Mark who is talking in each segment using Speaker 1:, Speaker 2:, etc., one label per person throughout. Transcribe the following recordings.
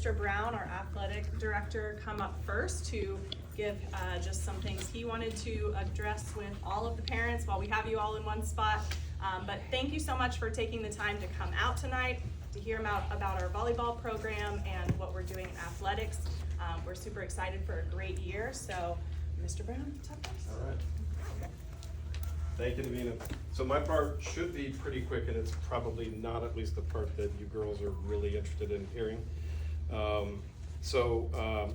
Speaker 1: Mr. Brown, our athletic director, come up first to give just some things he wanted to address with all of the parents while we have you all in one spot. But thank you so much for taking the time to come out tonight to hear about our volleyball program and what we're doing in athletics. We're super excited for a great year. So, Mr. Brown, talk to us.
Speaker 2: All right. Thank you, Davina. So my part should be pretty quick, and it's probably not at least the part that you girls are really interested in hearing.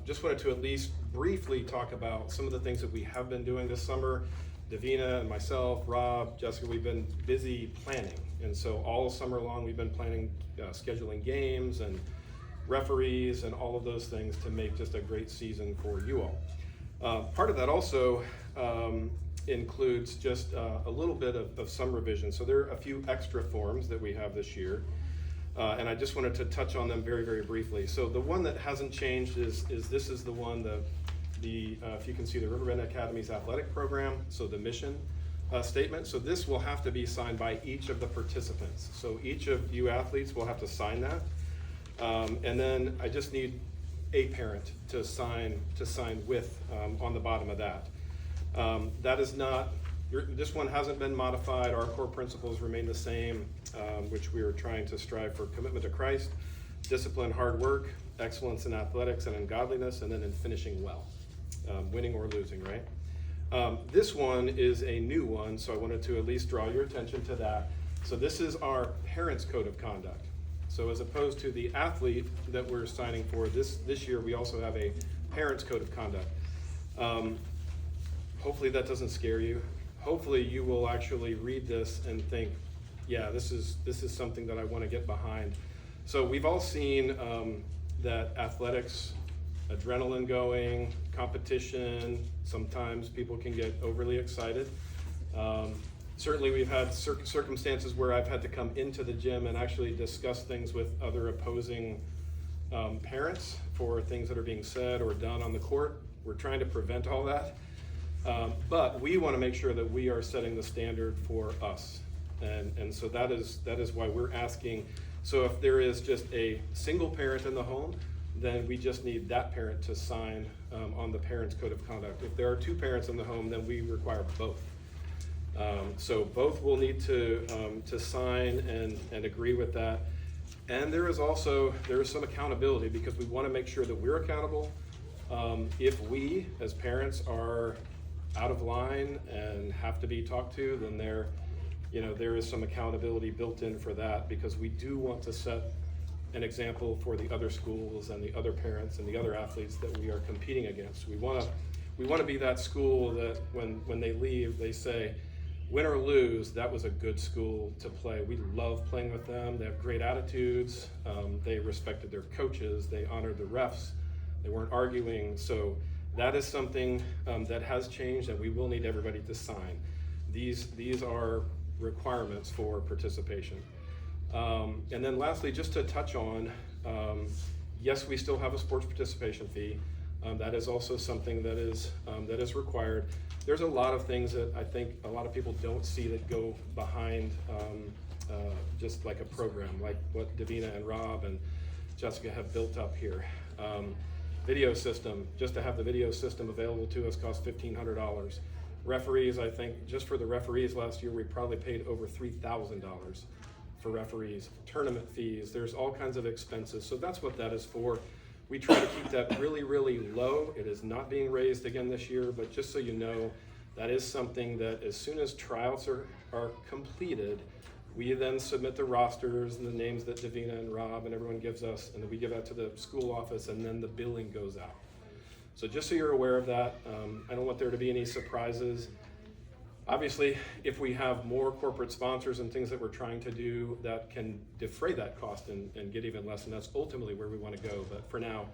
Speaker 2: Just wanted to at least briefly talk about some of the things that we have been doing this summer. Davina and myself, Rob, Jessica, we've been busy planning. And so all summer long, we've been planning, scheduling games and referees and all of those things to make just a great season for you all. Part of that also includes just a little bit of some revision. So there are a few extra forms that we have this year. And I just wanted to touch on them very, very briefly. So the one that hasn't changed is this is the one, if you can see the Riverbend Academy's athletic program, so the mission statement. So this will have to be signed by each of the participants. So each of you athletes will have to sign that. And then I just need a parent to sign with on the bottom of that. That is not, this one hasn't been modified. Our core principles remain the same, which we are trying to strive for: commitment to Christ, discipline, hard work, excellence in athletics and in godliness, and then in finishing well, winning or losing, right? This one is a new one, so I wanted to at least draw your attention to that. So this is our parents' code of conduct. So as opposed to the athlete that we're signing for this year, we also have a parents' code of conduct. Hopefully that doesn't scare you. Hopefully you will actually read this and think, yeah, this is something that I want to get behind. So we've all seen that athletics, adrenaline going, competition, sometimes people can get overly excited. Certainly we've had circumstances where I've had to come into the gym and actually discuss things with other opposing parents for things that are being said or done on the court. We're trying to prevent all that. But we want to make sure that we are setting the standard for us. And so that is why we're asking. So if there is just a single parent in the home, then we just need that parent to sign on the parents' code of conduct. If there are two parents in the home, then we require both. So both will need to sign and agree with that. And there is some accountability, because we want to make sure that we're accountable. If we as parents are out of line and have to be talked to, then there is some accountability built in for that, because we do want to set an example for the other schools and the other parents and the other athletes that we are competing against. We want to be that school that when they leave, they say, win or lose, that was a good school to play. We love playing with them. They have great attitudes. They respected their coaches. They honored the refs. They weren't arguing. So that is something that has changed, and we will need everybody to sign. These are requirements for participation. And then lastly, just to touch on, yes, we still have a sports participation fee. That is also something that is required. There's a lot of things that I think a lot of people don't see that go behind just like a program, like what Davina and Rob and Jessica have built up here. Video system, just to have the video system available to us costs $1,500. Referees, I think just for the referees last year, we probably paid over $3,000 for referees. Tournament fees, there's all kinds of expenses. So that's what that is for. We try to keep that really, really low. It is not being raised again this year, but just so you know, that is something that as soon as tryouts are completed, we then submit the rosters and the names that Davina and Rob and everyone gives us, and then we give that to the school office, and then the billing goes out. So just so you're aware of that, I don't want there to be any surprises. Obviously, if we have more corporate sponsors and things that we're trying to do that can defray that cost and get even less, and that's ultimately where we want to go. But for now,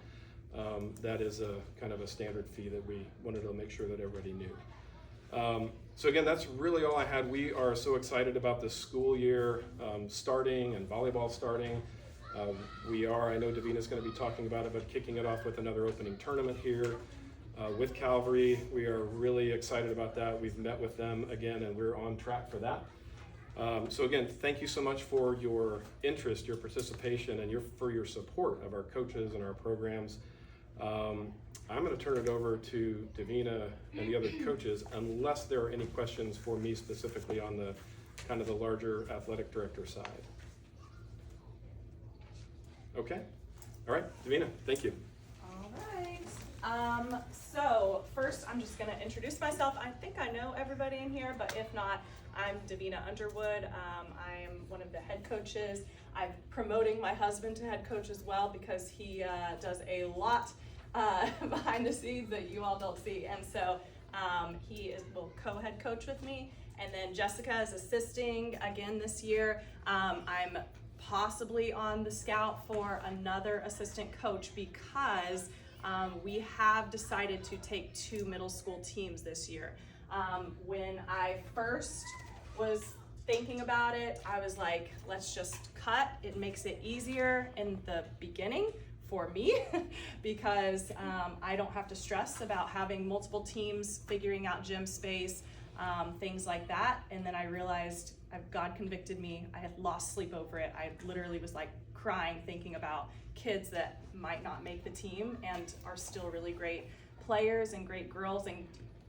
Speaker 2: that is a kind of a standard fee that we wanted to make sure that everybody knew. So again, that's really all I had. We are so excited about the school year starting and volleyball starting. I know Davina's going to be talking about it, but kicking it off with another opening tournament here with Calvary. We are really excited about that. We've met with them again, and we're on track for that. So again, thank you so much for your interest, your participation, and for your support of our coaches and our programs. I'm going to turn it over to Davina and the other coaches, unless there are any questions for me specifically on the kind of the larger athletic director side. Okay. All right, Davina, thank you.
Speaker 1: All right. So first I'm just going to introduce myself. I think I know everybody in here, but if not, I'm Davina Underwood. I am one of the head coaches. I'm promoting my husband to head coach as well because he does a lot behind the scenes that you all don't see. And so he will co-head coach with me. And then Jessica is assisting again this year. I'm possibly on the scout for another assistant coach because we have decided to take 2 middle school teams this year. When I first was thinking about it, I was like, let's just cut. It makes it easier in the beginning for me because I don't have to stress about having multiple teams, figuring out gym space, things like that. And then I realized God convicted me. I had lost sleep over it. I literally was like crying thinking about kids that might not make the team and are still really great players and great girls.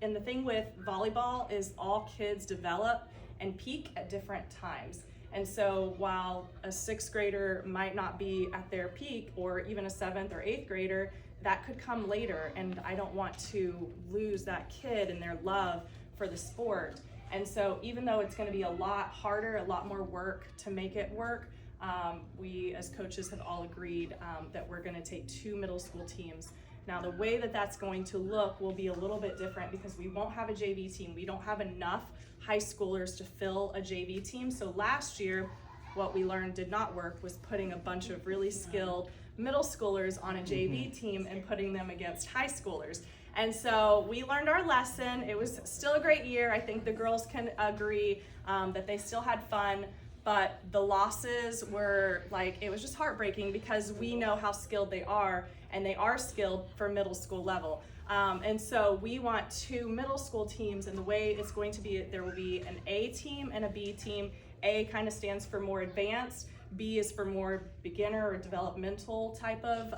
Speaker 1: And the thing with volleyball is all kids develop and peak at different times. And so while a 6th grader might not be at their peak, or even a 7th or 8th grader, that could come later. And I don't want to lose that kid and their love for the sport. And so even though it's going to be a lot harder, a lot more work to make it work, we as coaches have all agreed that we're going to take 2 middle school teams. Now the way that that's going to look will be a little bit different because we won't have a JV team. We don't have enough high schoolers to fill a JV team. So last year, what we learned did not work was putting a bunch of really skilled middle schoolers on a JV team and putting them against high schoolers. And so we learned our lesson. It was still a great year. I think the girls can agree that they still had fun, but the losses were like, it was just heartbreaking because we know how skilled they are, and they are skilled for middle school level. And so we want 2 middle school teams, and the way it's going to be, there will be an A team and a B team. A kind of stands for more advanced, B is for more beginner or developmental type of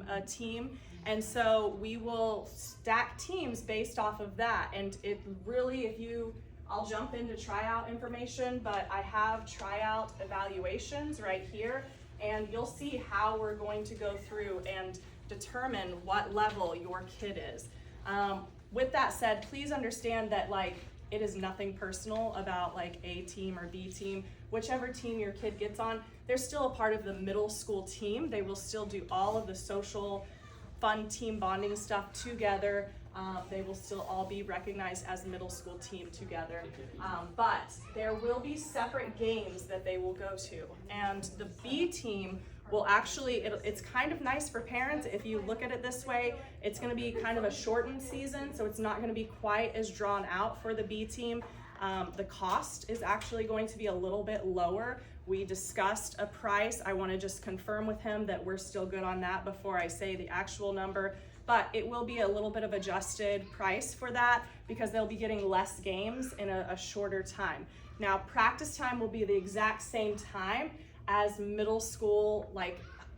Speaker 1: a team. And so we will stack teams based off of that. And it really, I'll jump into tryout information, but I have tryout evaluations right here, and you'll see how we're going to go through and determine what level your kid is. With that said, please understand that it is nothing personal about A team or B team. Whichever team your kid gets on, they're still a part of the middle school team. They will still do all of the social, fun team bonding stuff together. They will still all be recognized as middle school team together. But there will be separate games that they will go to. And the B team will actually, it's kind of nice for parents if you look at it this way. It's going to be kind of a shortened season, so it's not going to be quite as drawn out for the B team. The cost is actually going to be a little bit lower. We discussed a price. I want to just confirm with him that we're still good on that before I say the actual number. But it will be a little bit of adjusted price for that because they'll be getting less games in a shorter time. Now, practice time will be the exact same time as middle school,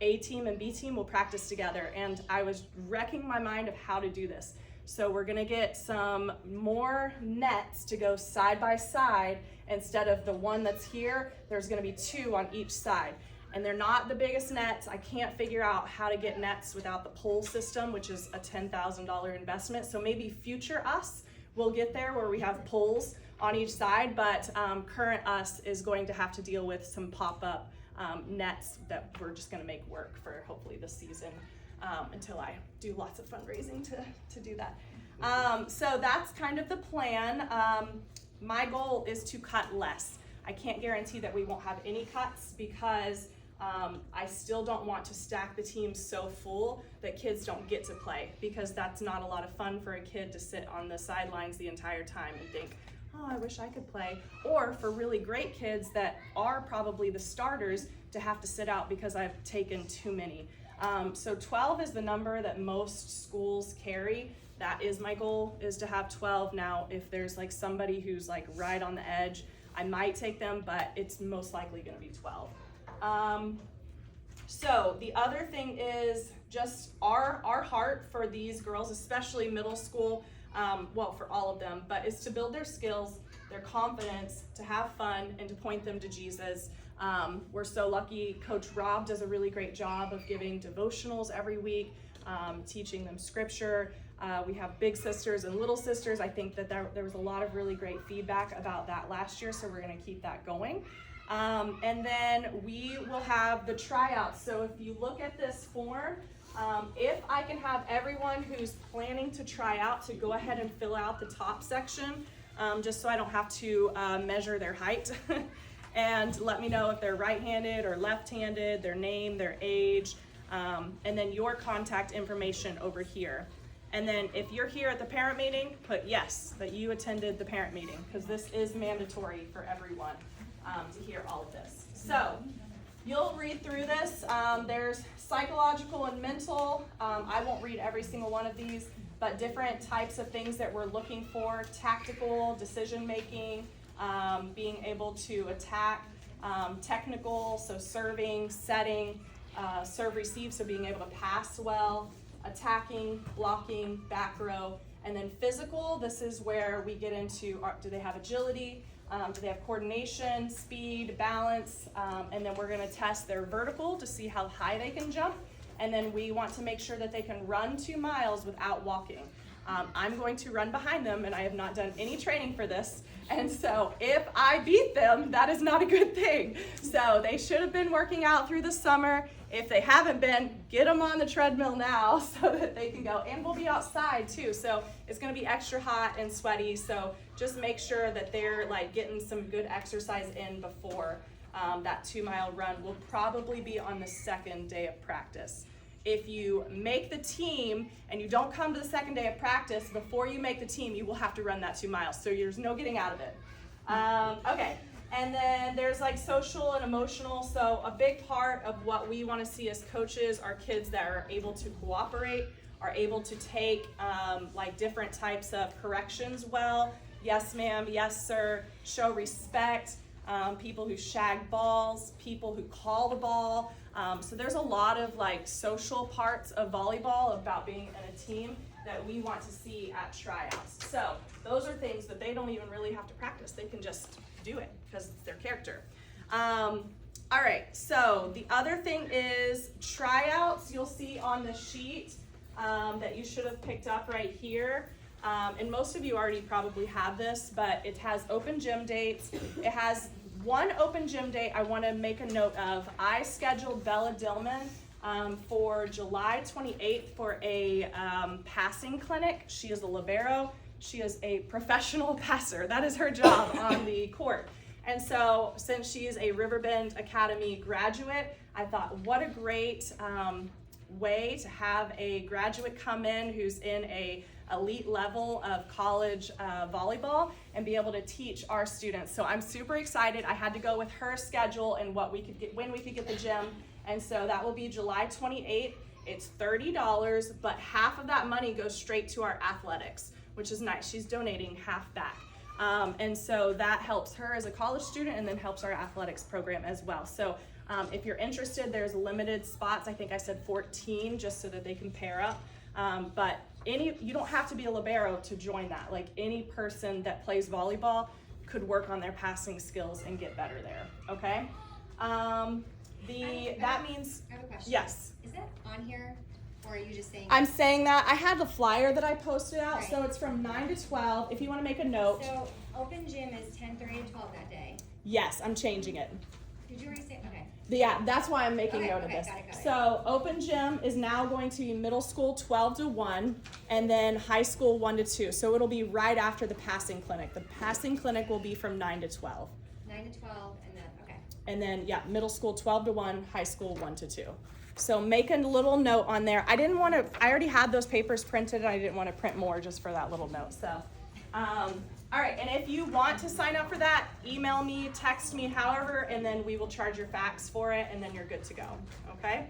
Speaker 1: A team and B team will practice together. And I was wrecking my mind of how to do this. So we're gonna get some more nets to go side by side. Instead of the one that's here, there's gonna be 2 on each side. And they're not the biggest nets. I can't figure out how to get nets without the pole system, which is a $10,000 investment. So maybe future us will get there where we have poles on each side, but current us is going to have to deal with some pop-up nets that we're just gonna make work for hopefully this season until I do lots of fundraising to do that. So that's kind of the plan. My goal is to cut less. I can't guarantee that we won't have any cuts because I still don't want to stack the teams so full that kids don't get to play, because that's not a lot of fun for a kid to sit on the sidelines the entire time and think, oh, I wish I could play. Or for really great kids that are probably the starters to have to sit out because I've taken too many. So 12 is the number that most schools carry. That is my goal, is to have 12. Now, if there's somebody who's right on the edge, I might take them, but it's most likely gonna be 12. So the other thing is just our heart for these girls, especially middle school, well, for all of them, but is to build their skills, their confidence, to have fun, and to point them to Jesus. We're so lucky. Coach Rob does a really great job of giving devotionals every week, teaching them scripture. We have big sisters and little sisters. I think that there was a lot of really great feedback about that last year, so we're gonna keep that going. And then we will have the tryouts. So if you look at this form, if I can have everyone who's planning to try out to go ahead and fill out the top section, just so I don't have to measure their height. And let me know if they're right-handed or left-handed, their name, their age, and then your contact information over here. And then if you're here at the parent meeting, put yes, that you attended the parent meeting, because this is mandatory for everyone to hear all of this. So you'll read through this. There's psychological and mental. I won't read every single one of these, but different types of things that we're looking for: tactical, decision-making, being able to attack, technical, so serving, setting, serve, receive, so being able to pass well, attacking, blocking, back row, and then physical. This is where we get into, do they have agility? Do they have coordination, speed, balance? And then we're gonna test their vertical to see how high they can jump. And then we want to make sure that they can run 2 miles without walking. I'm going to run behind them, and I have not done any training for this. And so if I beat them, that is not a good thing. So they should have been working out through the summer. If they haven't been, get them on the treadmill now so that they can go. And we'll be outside too, so it's gonna be extra hot and sweaty. So just make sure that they're like getting some good exercise in before that 2-mile run. Will probably be on the 2nd day of practice. If you make the team and you don't come to the 2nd day of practice, before you make the team, you will have to run that 2 miles. So there's no getting out of it. Okay, and then there's like social and emotional. So a big part of what we want to see as coaches are kids that are able to cooperate, are able to take like different types of corrections well. Yes, ma'am, yes, sir. Show respect. People who shag balls, people who call the ball. So there's a lot of like social parts of volleyball about being in a team that we want to see at tryouts. So those are things that they don't even really have to practice. They can just do it because it's their character. All right, so the other thing is tryouts. You'll see on the sheet that you should have picked up right here. And most of you already probably have this, but it has open gym dates. It has one open gym date I want to make a note of. I scheduled Bella Dillman for July 28th for a passing clinic. She is a libero. She is a professional passer. That is her job on the court. And so since she is a Riverbend Academy graduate, I thought what a great way to have a graduate come in who's in a elite level of college volleyball and be able to teach our students. So I'm super excited. I had to go with her schedule and what we could get, when we could get the gym. And so that will be July 28th. It's $30, but half of that money goes straight to our athletics, which is nice. She's donating half back. And so that helps her as a college student and then helps our athletics program as well. So if you're interested, there's limited spots. I think I said 14 just so that they can pair up. But you don't have to be a libero to join that. Like any person that plays volleyball could work on their passing skills and get better there, okay? That means,
Speaker 3: I have a question.
Speaker 1: yes.
Speaker 3: Is that on here, or are you just saying?
Speaker 1: I'm saying that. I had the flyer that I posted out,
Speaker 3: Right.
Speaker 1: so it's from 9 to 12. If you want to make a note.
Speaker 3: So open gym is 10:30 to 12 that day.
Speaker 1: Yes, I'm changing it.
Speaker 3: Did you already say? Okay.
Speaker 1: Yeah, that's why I'm making note of
Speaker 3: Okay,
Speaker 1: this.
Speaker 3: got it.
Speaker 1: So open gym is now going to be middle school 12 to 1 and then high school 1 to 2. So it'll be right after the passing clinic. The passing clinic will be from 9 to 12.
Speaker 3: 9 to 12, and then okay.
Speaker 1: And then yeah, middle school 12 to 1, high school 1 to 2. So make a little note on there. I already had those papers printed and I didn't want to print more just for that little note. So all right, and if you want to sign up for that, email me, text me, however, and then we will charge your fax for it, and then you're good to go, okay?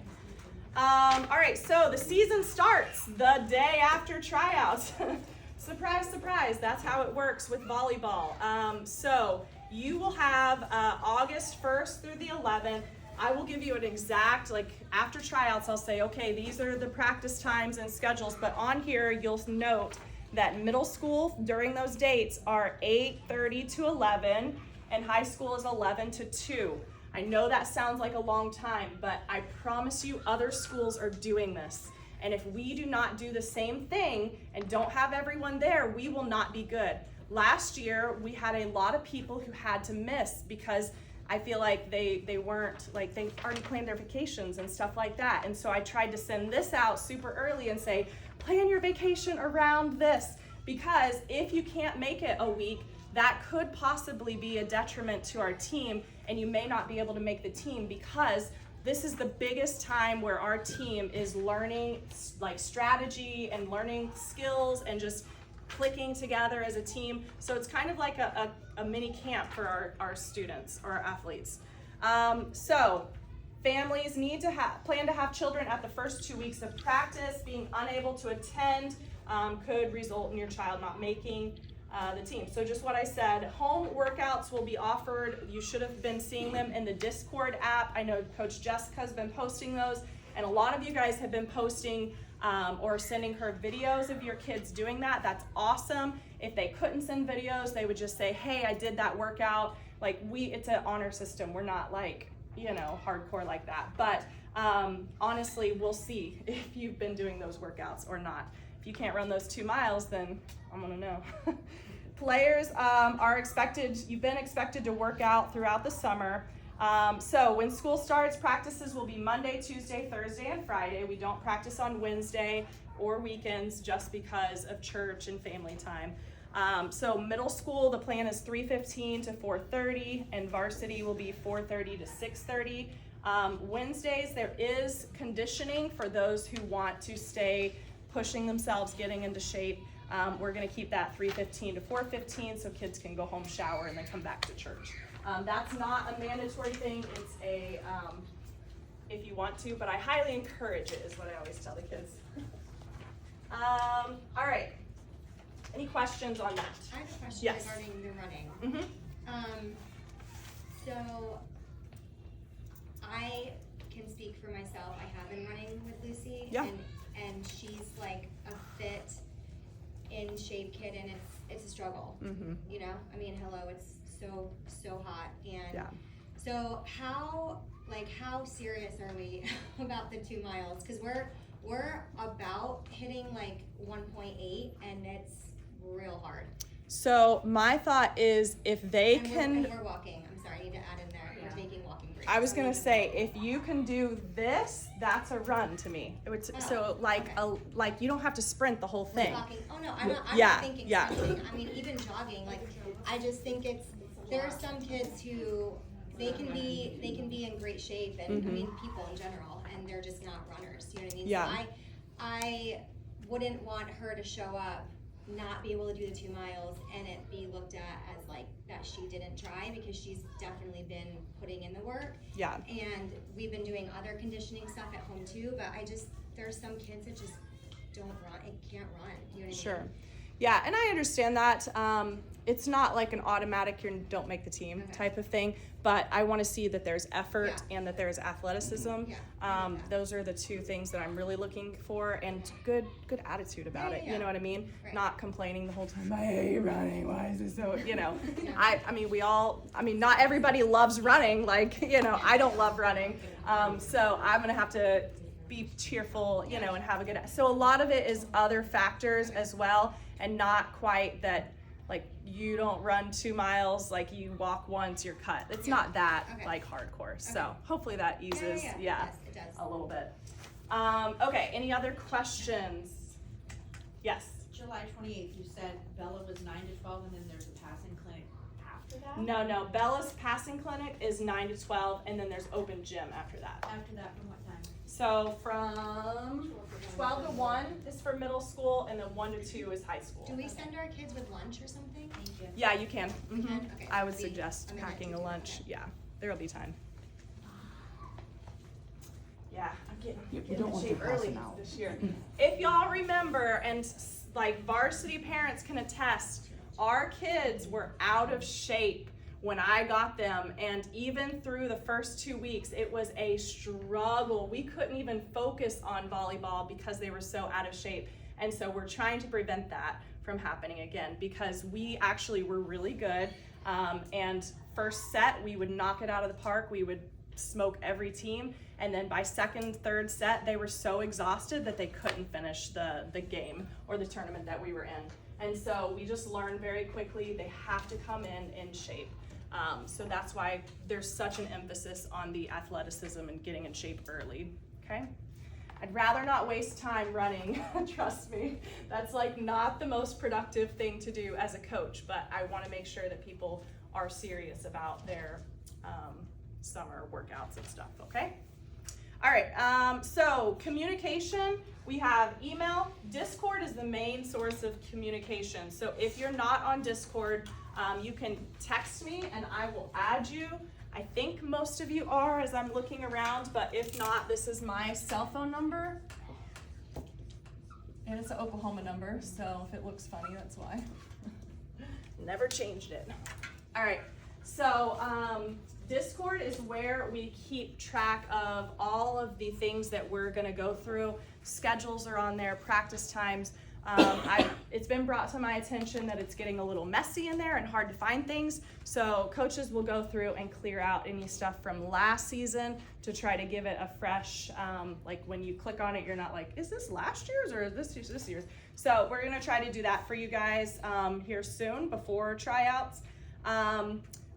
Speaker 1: All right, so the season starts the day after tryouts. Surprise, surprise, that's how it works with volleyball. So you will have August 1st through the 11th. I will give you an exact, like after tryouts, I'll say, okay, these are the practice times and schedules, but on here you'll note that middle school during those dates are 8:30 to 11 and high school is 11 to 2. I know that sounds like a long time, but I promise you other schools are doing this. And if we do not do the same thing and don't have everyone there, we will not be good. Last year, we had a lot of people who had to miss because I feel like they weren't, like they already planned their vacations and stuff like that. And so I tried to send this out super early and say, plan your vacation around this. Because if you can't make it a week, that could possibly be a detriment to our team, and you may not be able to make the team because this is the biggest time where our team is learning like strategy and learning skills and just clicking together as a team. So it's kind of like a mini camp for our students or our athletes. So families need to plan to have children at the first 2 weeks of practice. Being unable to attend could result in your child not making the team. So just what I said, home workouts will be offered. You should have been seeing them in the Discord app. I know Coach Jessica has been posting those, and a lot of you guys have been posting or sending her videos of your kids doing that. That's awesome. If they couldn't send videos, they would just say, hey, I did that workout. Like it's an honor system. We're not like, hardcore like that. But honestly, we'll see if you've been doing those workouts or not. If you can't run those 2 miles, then I'm gonna know. Players you've been expected to work out throughout the summer. So when school starts, practices will be Monday, Tuesday, Thursday, and Friday. We don't practice on Wednesday or weekends just because of church and family time. So middle school, the plan is 3:15 to 4:30, and varsity will be 4:30 to 6:30. Wednesdays, there is conditioning for those who want to stay pushing themselves, getting into shape. We're gonna keep that 3:15 to 4:15 so kids can go home, shower, and then come back to church. That's not a mandatory thing, it's a, if you want to, but I highly encourage it is what I always tell the kids. All right, any questions on that?
Speaker 3: I have a question
Speaker 1: Yes.
Speaker 3: regarding the running.
Speaker 1: Mm-hmm.
Speaker 3: So I can speak for myself. I have been running with Lucy.
Speaker 1: Yeah.
Speaker 3: And she's like a fit, in shape kid, and it's a struggle.
Speaker 1: Mm-hmm.
Speaker 3: I mean, hello, it's so hot, and
Speaker 1: Yeah.
Speaker 3: so how serious are we about the 2 miles? Because we're about hitting like 1.8, and it's real hard.
Speaker 1: So my thought is if they
Speaker 3: And
Speaker 1: can,
Speaker 3: we're walking. I'm sorry, I need to add in there. We're taking walking breaks.
Speaker 1: I was gonna say, if you can do this, that's a run to me. So like you don't have to sprint the whole thing.
Speaker 3: Walking. Oh no, I'm
Speaker 1: Yeah,
Speaker 3: not thinking
Speaker 1: yeah.
Speaker 3: sprinting. I mean, even jogging. Like, I just think there are some kids who they can be in great shape, and I mean people in general, and they're just not runners. You know what I mean?
Speaker 1: Yeah.
Speaker 3: So I wouldn't want her to show up, not be able to do the 2 miles, and it be looked at as like that she didn't try, because she's definitely been putting in the work.
Speaker 1: Yeah.
Speaker 3: And we've been doing other conditioning stuff at home too, but there's some kids that just don't run, and can't run, you know what I mean?
Speaker 1: Sure. Yeah, and I understand that. It's not like an automatic you don't make the team type of thing, but I want to see that there's effort and that there's athleticism.
Speaker 3: Yeah.
Speaker 1: Those are the 2 things that I'm really looking for, and good attitude about it. You know what I mean?
Speaker 3: Right.
Speaker 1: Not complaining the whole time. I hate running. Why is it so? I mean, not everybody loves running. Like, I don't love running. So I'm gonna have to be cheerful, and have a good. So a lot of it is other factors as well, and not quite that. Like, you don't run 2 miles, like you walk once, you're cut. It's not that like hardcore. So hopefully that eases,
Speaker 3: It does.
Speaker 1: a little bit. Okay, any other questions? Yes.
Speaker 4: July 28th, you said Bella was 9 to 12, and then there's a passing clinic after that?
Speaker 1: No, Bella's passing clinic is 9 to 12, and then there's open gym after that.
Speaker 4: After that, from what time?
Speaker 1: So from 12 to 1 is for middle school, and then 1 to 2 is high school.
Speaker 3: Do we send our kids with lunch or something?
Speaker 4: Thank you.
Speaker 1: Yeah, you can.
Speaker 3: We can? Okay.
Speaker 1: I would
Speaker 3: See,
Speaker 1: suggest
Speaker 3: I'm in that
Speaker 1: packing
Speaker 3: too.
Speaker 1: a lunch.
Speaker 3: Okay.
Speaker 1: Yeah, there'll be time. Yeah, I'm getting
Speaker 5: You
Speaker 1: in
Speaker 5: don't want
Speaker 1: shape
Speaker 5: to pass
Speaker 1: early
Speaker 5: them out.
Speaker 1: this year. If y'all remember, and like varsity parents can attest, our kids were out of shape when I got them. And even through the first 2 weeks, it was a struggle. We couldn't even focus on volleyball because they were so out of shape. And so we're trying to prevent that from happening again, because we actually were really good. And first set, we would knock it out of the park. We would smoke every team. And then by second, third set, they were so exhausted that they couldn't finish the game or the tournament that we were in. And so we just learned very quickly they have to come in shape. So that's why there's such an emphasis on the athleticism and getting in shape early, okay? I'd rather not waste time running, trust me. That's like not the most productive thing to do as a coach, but I wanna make sure that people are serious about their summer workouts and stuff, okay? All right, so communication, we have email. Discord is the main source of communication. So if you're not on Discord, you can text me and I will add you. I think most of you are as I'm looking around, but if not, this is my cell phone number. And it's an Oklahoma number, so if it looks funny, that's why. Never changed it. All right, so Discord is where we keep track of all of the things that we're gonna go through. Schedules are on there, practice times. It's been brought to my attention that it's getting a little messy in there and hard to find things. So coaches will go through and clear out any stuff from last season to try to give it a fresh, like when you click on it, you're not like, is this last year's or is this year's? So we're gonna try to do that for you guys here soon before tryouts.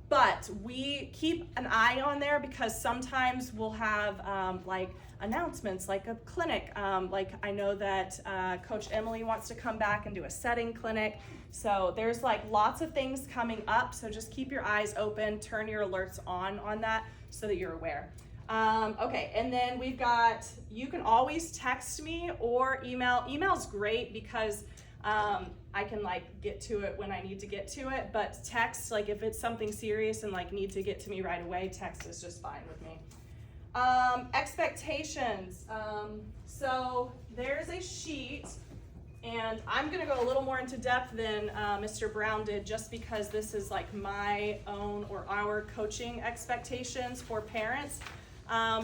Speaker 1: But we keep an eye on there because sometimes we'll have like announcements, like a clinic. Like I know that Coach Emily wants to come back and do a setting clinic. So there's like lots of things coming up. So just keep your eyes open, turn your alerts on that so that you're aware. Okay, and then we've got, you can always text me or email. Email's great because I can like get to it when I need to get to it, but text, like if it's something serious and like need to get to me right away, text is just fine with me. Expectations. So there's a sheet and I'm gonna go a little more into depth than Mr. Brown did just because this is like my own or our coaching expectations for parents.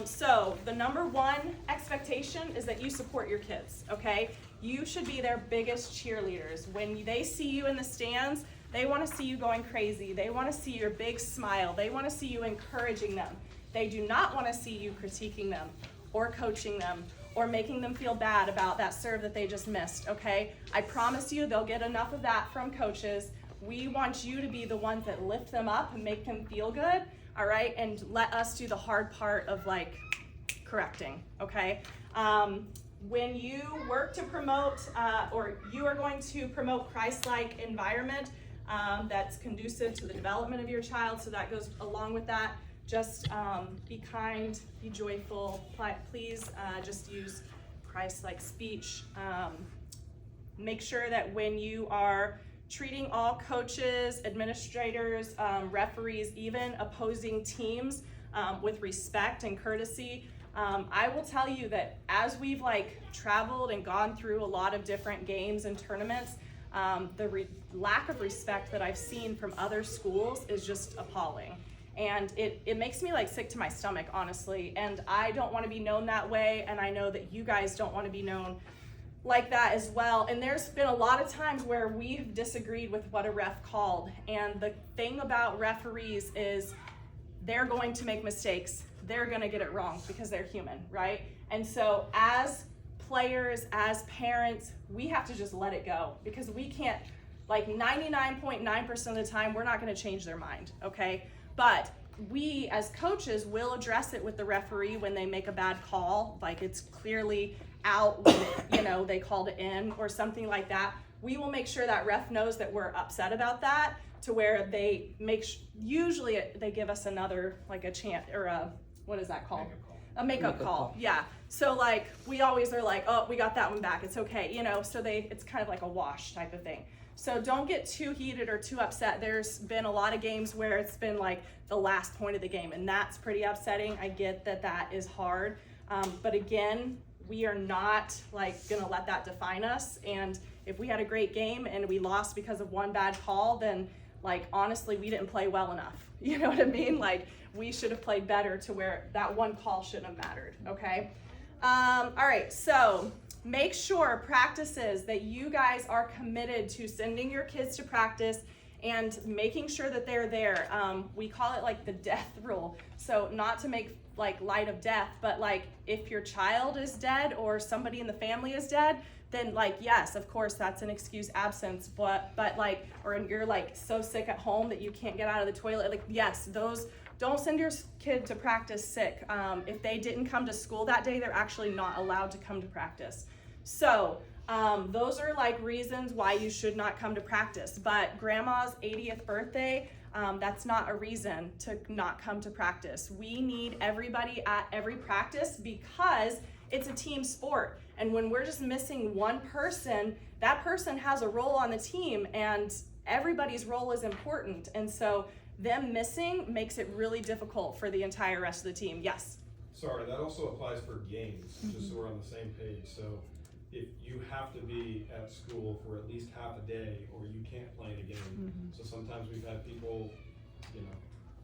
Speaker 1: So the number one expectation is that you support your kids, okay? You should be their biggest cheerleaders. When they see you in the stands, they want to see you going crazy. They want to see your big smile. They want to see you encouraging them. They do not want to see you critiquing them or coaching them or making them feel bad about that serve that they just missed, okay? I promise you they'll get enough of that from coaches. We want you to be the ones that lift them up and make them feel good, all right? And let us do the hard part of like correcting, okay? When you work to promote, or you are going to promote Christ-like environment that's conducive to the development of your child, so that goes along with that. Just be kind, be joyful, please just use Christ-like speech. Make sure that when you are treating all coaches, administrators, referees, even opposing teams with respect and courtesy. I will tell you that as we've like traveled and gone through a lot of different games and tournaments, the lack of respect that I've seen from other schools is just appalling. And it makes me like sick to my stomach, honestly. And I don't want to be known that way. And I know that you guys don't want to be known like that as well. And there's been a lot of times where we've disagreed with what a ref called. And the thing about referees is they're going to make mistakes. They're going to get it wrong because they're human, right? And so as players, as parents, we have to just let it go because we can't, like 99.9% of the time, we're not going to change their mind, okay? But we as coaches will address it with the referee when they make a bad call, like it's clearly out when they called it in or something like that. We will make sure that ref knows that we're upset about that, to where they usually they give us another, like a chant or a, what is that called? A makeup call. Yeah. So like we always are like, oh, we got that one back. It's okay, so it's kind of like a wash type of thing. So don't get too heated or too upset. There's been a lot of games where it's been like the last point of the game, and that's pretty upsetting. I get that that is hard. But again, we are not like gonna let that define us. And if we had a great game and we lost because of one bad call, then like, honestly, we didn't play well enough. You know what I mean? Like, we should have played better to where that one call shouldn't have mattered, okay? All right, so make sure practices that you guys are committed to sending your kids to practice and making sure that they're there. We call it like the death rule. So not to make like light of death, but like if your child is dead or somebody in the family is dead, then like, yes, of course, that's an excuse absence, but like, or you're like so sick at home that you can't get out of the toilet, like, yes, those, don't send your kid to practice sick. If they didn't come to school that day, they're actually not allowed to come to practice. So those are like reasons why you should not come to practice, but grandma's 80th birthday, that's not a reason to not come to practice. We need everybody at every practice because it's a team sport. And when we're just missing one person, that person has a role on the team and everybody's role is important. And so them missing makes it really difficult for the entire rest of the team. Yes?
Speaker 2: Sorry, that also applies for games, just so we're on the same page. So if you have to be at school for at least half a day or you can't play in a game. So sometimes we've had people, you know,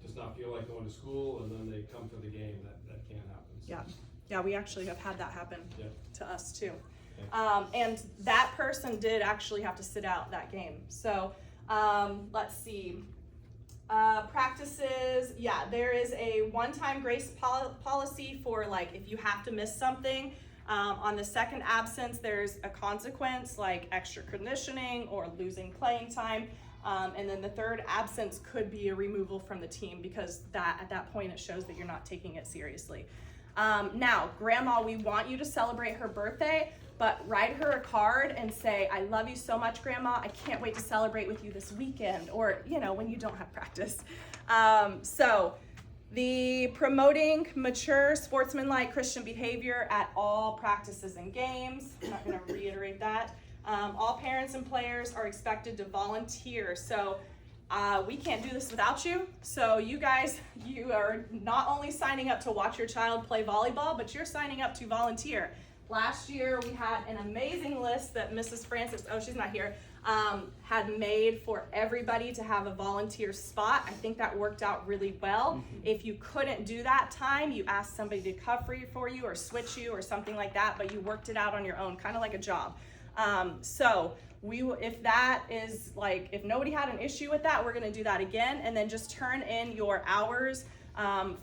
Speaker 2: just not feel like going to school and then they come for the game. That can't happen. So.
Speaker 1: Yeah. Yeah, we actually have had that happen to us too.
Speaker 2: Okay.
Speaker 1: And that person did actually have to sit out that game. So let's see. Practices, yeah, there is a one-time grace policy for like if you have to miss something. On the second absence, there's a consequence like extra conditioning or losing playing time. And then the third absence could be a removal from the team because that at that point it shows that you're not taking it seriously. Now, grandma, we want you to celebrate her birthday, but write her a card and say, I love you so much, grandma. I can't wait to celebrate with you this weekend, or, you know, when you don't have practice. So the promoting mature sportsmanlike Christian behavior at all practices and games. I'm not gonna reiterate that. All parents and players are expected to volunteer. So we can't do this without you. So you guys, you are not only signing up to watch your child play volleyball, but you're signing up to volunteer. Last year, we had an amazing list that Mrs. Francis, oh, she's not here, had made for everybody to have a volunteer spot. I think that worked out really well. If you couldn't do that time, you asked somebody to cover for you or switch you or something like that, but you worked it out on your own, kind of like a job. So if that is like, if nobody had an issue with that, we're gonna do that again, and then just turn in your hours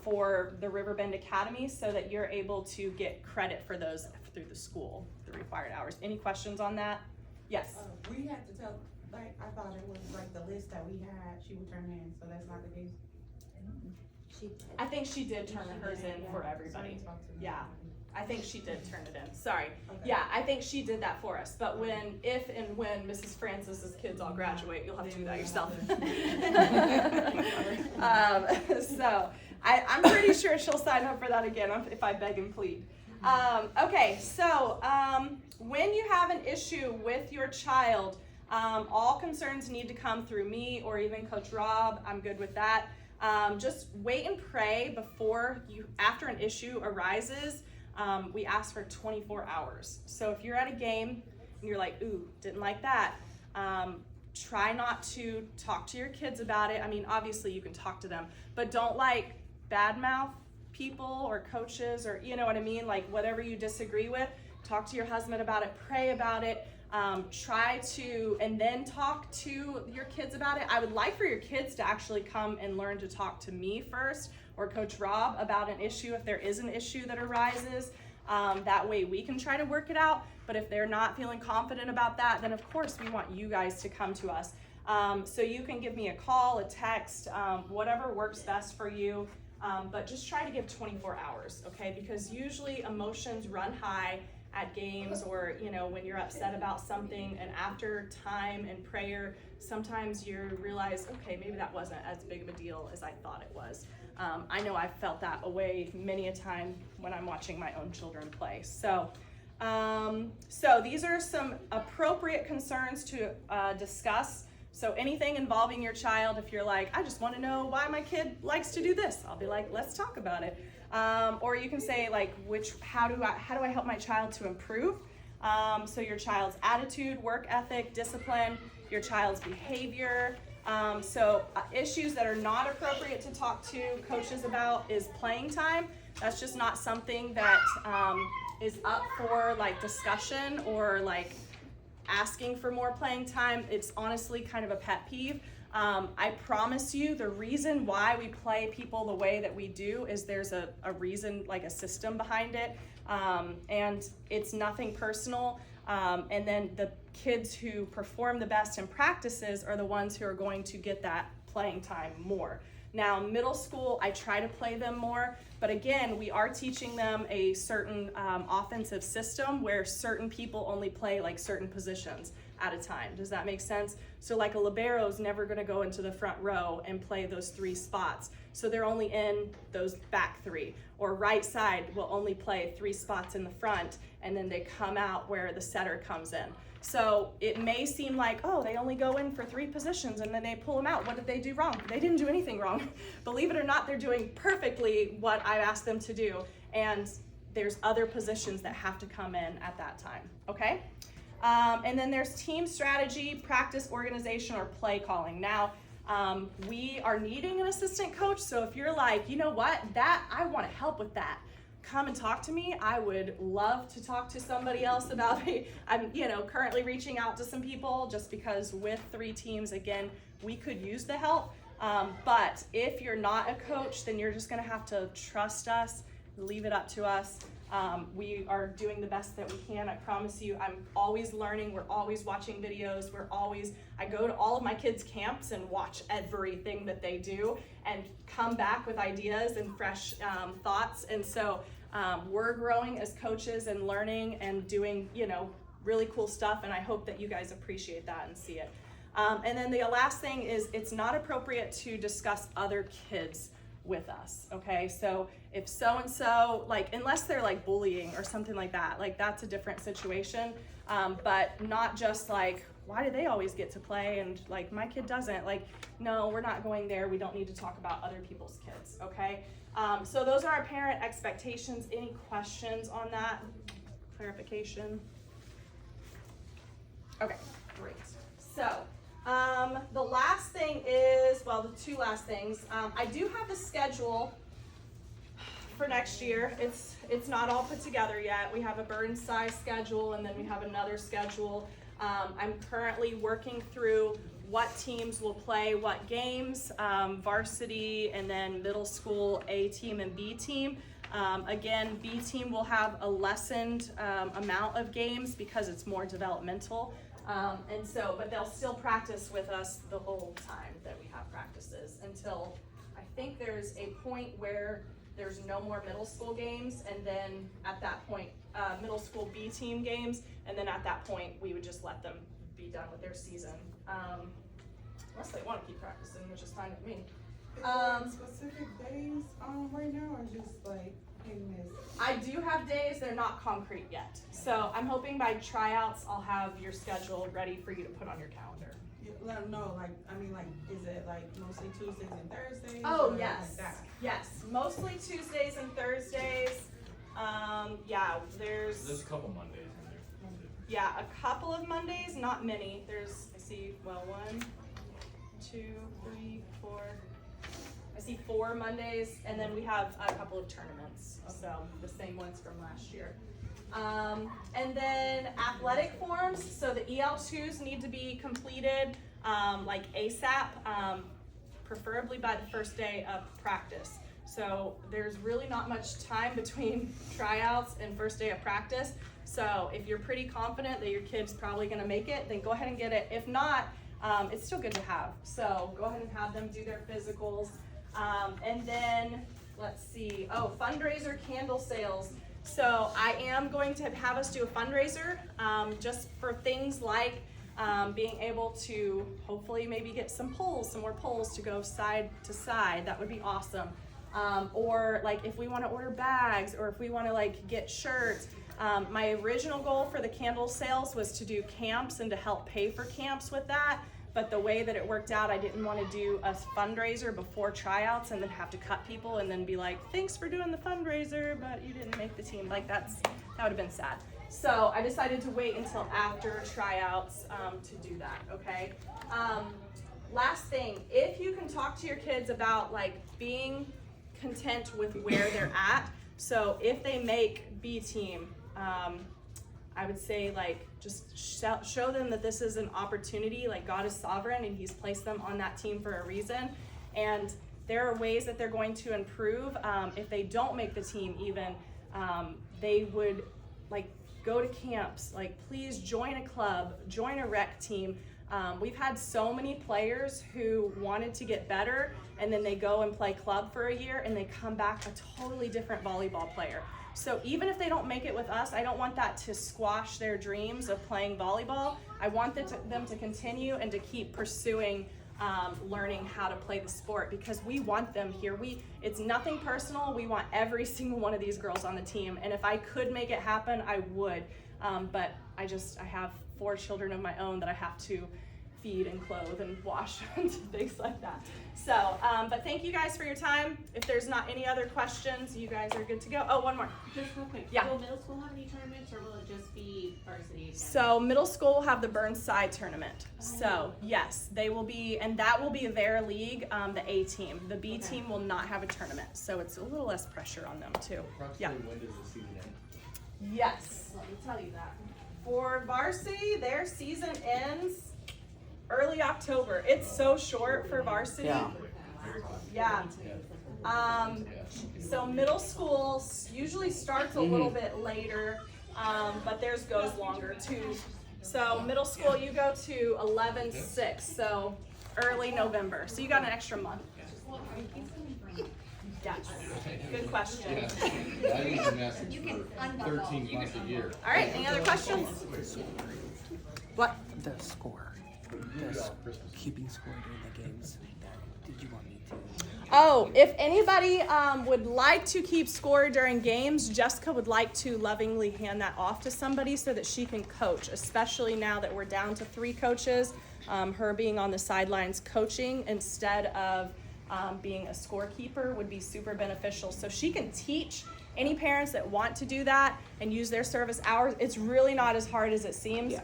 Speaker 1: for the Riverbend Academy so that you're able to get credit for those through the school, the required hours. Any questions on that? Yes?
Speaker 5: We had to tell, like, I thought it was like the list that we had, she would turn in, so that's not the case.
Speaker 3: She did.
Speaker 1: I think she did turn hers in for everybody. Yeah, I think she did turn it in. Sorry.
Speaker 5: Okay.
Speaker 1: Yeah, I think she did that for us. But if and when Mrs. Francis's kids all graduate, you'll have to do that yourself. So I'm pretty sure she'll sign up for that again if I beg and plead. Okay, so when you have an issue with your child, all concerns need to come through me or even Coach Rob. I'm good with that. Just wait and pray after an issue arises. We ask for 24 hours. So if you're at a game and you're like, ooh, didn't like that, try not to talk to your kids about it. I mean, obviously you can talk to them, but don't like badmouth people or coaches or, you know what I mean? Like whatever you disagree with, talk to your husband about it, pray about it. Try to, and then talk to your kids about it. I would like for your kids to actually come and learn to talk to me first or Coach Rob about an issue if there is an issue that arises. That way we can try to work it out. But if they're not feeling confident about that, then of course we want you guys to come to us. So you can give me a call, a text, whatever works best for you. But just try to give 24 hours, okay? Because usually emotions run high at games or, you know, when you're upset about something, and after time and prayer, sometimes you realize, okay, maybe that wasn't as big of a deal as I thought it was. I know I've felt that away many a time when I'm watching my own children play. So these are some appropriate concerns to discuss. So anything involving your child, if you're like, I just want to know why my kid likes to do this, I'll be like, let's talk about it. Or you can say like, how do I help my child to improve? So your child's attitude, work ethic, discipline, your child's behavior, So issues that are not appropriate to talk to coaches about is playing time. That's just not something that is up for like discussion or like asking for more playing time. It's honestly kind of a pet peeve. I promise you the reason why we play people the way that we do is there's a reason, like a system behind it. And it's nothing personal. And then the kids who perform the best in practices are the ones who are going to get that playing time more. Now, middle school, I try to play them more, but again, we are teaching them a certain offensive system where certain people only play like certain positions at a time. Does that make sense? So like a libero is never gonna go into the front row and play those 3 spots. So they're only in those back 3. Or right side will only play 3 spots in the front, and then they come out where the setter comes in. So it may seem like, oh, they only go in for 3 positions and then they pull them out. What did they do wrong? They didn't do anything wrong. Believe it or not, they're doing perfectly what I asked them to do. And there's other positions that have to come in at that time, okay? And then there's team strategy, practice organization, or play calling. Now, we are needing an assistant coach, so if you're like, you know what, I want to help with that, come and talk to me. I would love to talk to somebody else about it. I'm, currently reaching out to some people just because with 3 teams, again, we could use the help. But if you're not a coach, then you're just going to have to trust us, leave it up to us. We are doing the best that we can. I promise you, I'm always learning. We're always watching videos. I go to all of my kids' camps and watch everything that they do and come back with ideas and fresh thoughts. And so we're growing as coaches and learning and doing, really cool stuff. And I hope that you guys appreciate that and see it. And then the last thing is it's not appropriate to discuss other kids with us, okay? So if so-and-so, unless they're like bullying or something like that, that's a different situation, but not just like, why do they always get to play and like my kid doesn't? No, we're not going there. We don't need to talk about other people's kids, okay? So those are our parent expectations. Any questions on that? Clarification? Okay, great. So, the last thing is, the 2 last things. I do have the schedule for next year. It's not all put together yet. We have a Burnside schedule and then we have another schedule. I'm currently working through what teams will play what games, varsity and then middle school A team and B team. Again, B team will have a lessened amount of games because it's more developmental. But they'll still practice with us the whole time that we have practices until I think there's a point where there's no more middle school games, and then at that point, middle school B team games, and then at that point, we would just let them be done with their season. Unless they want to keep practicing, which is fine with me.
Speaker 5: Is there specific days right now, or just like hit and miss?
Speaker 1: I do have days, they're not concrete yet. So I'm hoping by tryouts, I'll have your schedule ready for you to put on your calendar.
Speaker 5: No, is it mostly Tuesdays and Thursdays?
Speaker 1: Oh,
Speaker 5: or
Speaker 1: yes.
Speaker 5: like that?
Speaker 1: Yes, mostly Tuesdays and Thursdays.
Speaker 6: There's a couple Mondays in there.
Speaker 1: Yeah, a couple of Mondays, not many. I see 1, 2, 3, 4. I see 4 Mondays, and then we have a couple of tournaments, so the same ones from last year. And then athletic forms, so the EL2s need to be completed ASAP, preferably by the first day of practice. So there's really not much time between tryouts and first day of practice. So if you're pretty confident that your kid's probably gonna make it, then go ahead and get it. If not, it's still good to have. So go ahead and have them do their physicals. And then, let's see, fundraiser candle sales. So I am going to have us do a fundraiser just for things like being able to hopefully maybe get some more poles to go side to side. That would be awesome. Or if we want to order bags, or if we want to get shirts. My original goal for the candle sales was to do camps and to help pay for camps with that. But the way that it worked out, I didn't want to do a fundraiser before tryouts and then have to cut people and then be like, thanks for doing the fundraiser, but you didn't make the team. That would have been sad. So I decided to wait until after tryouts to do that, okay? last thing, if you can talk to your kids about like being content with where they're at. So if they make B team, I would say like just show them that this is an opportunity, like God is sovereign and he's placed them on that team for a reason. And there are ways that they're going to improve. If they don't make the team even, they would like go to camps, like please join a club, join a rec team. We've had so many players who wanted to get better and then they go and play club for a year and they come back a totally different volleyball player. So even if they don't make it with us, I don't want that to squash their dreams of playing volleyball. I want them to continue and to keep pursuing learning how to play the sport because we want them here. It's nothing personal. We want every single one of these girls on the team. And if I could make it happen, I would. But I have 4 children of my own that I have to feed and clothe and wash and things like that. So, but thank you guys for your time. If there's not any other questions, you guys are good to go. Oh, one more.
Speaker 4: Just real quick,
Speaker 1: Yeah.
Speaker 4: will middle school have any tournaments or will it just be varsity again?
Speaker 1: So middle school will have the Burnside tournament. So yes, they will be, and that will be their league, the A team. The B team will not have a tournament. So it's a little less pressure on them too. Yeah.
Speaker 6: When does the season end?
Speaker 1: Yes, let me tell you that. For varsity, their season ends early October. It's so short for varsity. Yeah. So middle school usually starts a little bit later, but theirs goes longer too. So middle school, you go to 11/6, so early November. So you got an extra month. Yeah. Good question.
Speaker 3: You can unbuckle.
Speaker 6: 13 months a year.
Speaker 1: All right, any other questions? What?
Speaker 7: The score. Keeping score during the games. Did you want me to?
Speaker 1: Oh, if anybody would like to keep score during games, Jessica would like to lovingly hand that off to somebody so that she can coach, especially now that we're down to 3 coaches, her being on the sidelines coaching instead of being a scorekeeper would be super beneficial. So she can teach any parents that want to do that and use their service hours. It's really not as hard as it seems,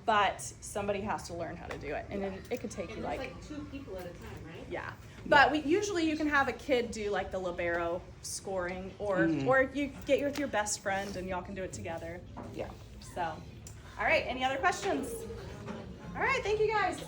Speaker 1: but somebody has to learn how to do it. And it could take you
Speaker 4: It's like 2 people at a time, right?
Speaker 1: yeah. But usually you can have a kid do like the libero scoring or you get with your best friend and y'all can do it together.
Speaker 7: Yeah.
Speaker 1: So, all right, any other questions? All right, thank you guys.